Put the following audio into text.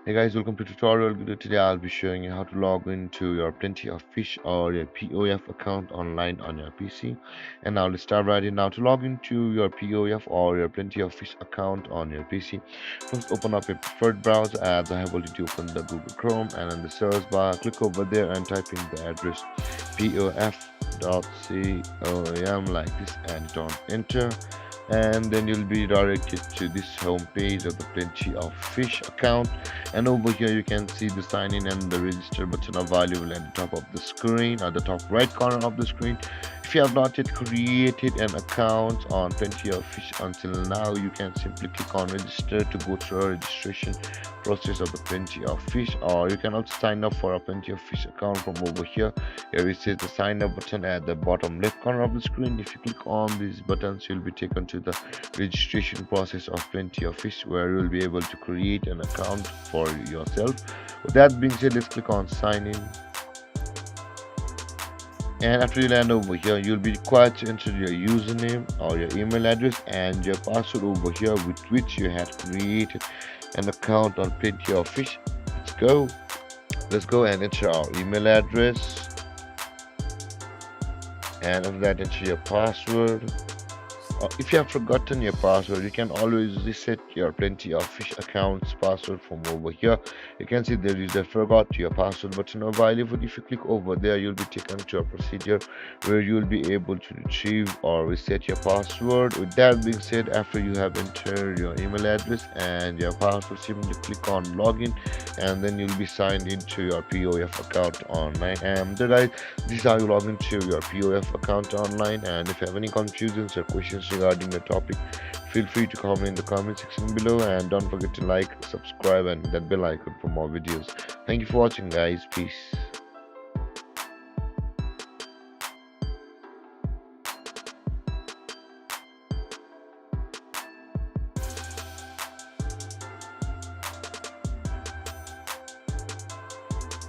Hey guys, welcome to tutorial video. Today I'll be showing you how to log into your Plenty of Fish or your POF account online on your PC. And now let's start right in. Now to log into your POF or your Plenty of Fish account on your PC, first open up your preferred browser. As I have already opened the Google Chrome, and in the search bar click over there and type in the address pof.com like this and hit on enter, and then you'll be directed to this home page of the Plenty of Fish account. And over here you can see the sign in and the register button available at the top of the screen, at the top right corner of the screen. If you have not yet created an account on Plenty of Fish until now, you can simply click on register to go through a registration process of the Plenty of Fish, or you can also sign up for a Plenty of Fish account from over here. Here it says the sign up button at the bottom left corner of the screen. If you click on these buttons, you'll be taken to the registration process of Plenty of Fish, where you'll be able to create an account for yourself. With that being said, let's click on sign in. And after you land over here, you'll be required to enter your username or your email address and your password over here with which you had created an account on Plenty of Fish. Let's go and enter our email address, and after that enter your password. If you have forgotten your password, you can always reset your Plenty of Fish account's password from over here. You can see there is a forgot your password button available. If you click over there, you'll be taken to a procedure where you'll be able to retrieve or reset your password. With that being said, after you have entered your email address and your password, simply click on login, and then you'll be signed into your POF account online. And guys, this is how you log into your POF account online. And if you have any confusions or questions regarding the topic, feel free to comment in the comment section below, and don't forget to like, subscribe, and that bell icon for more videos. Thank you for watching, guys. Peace.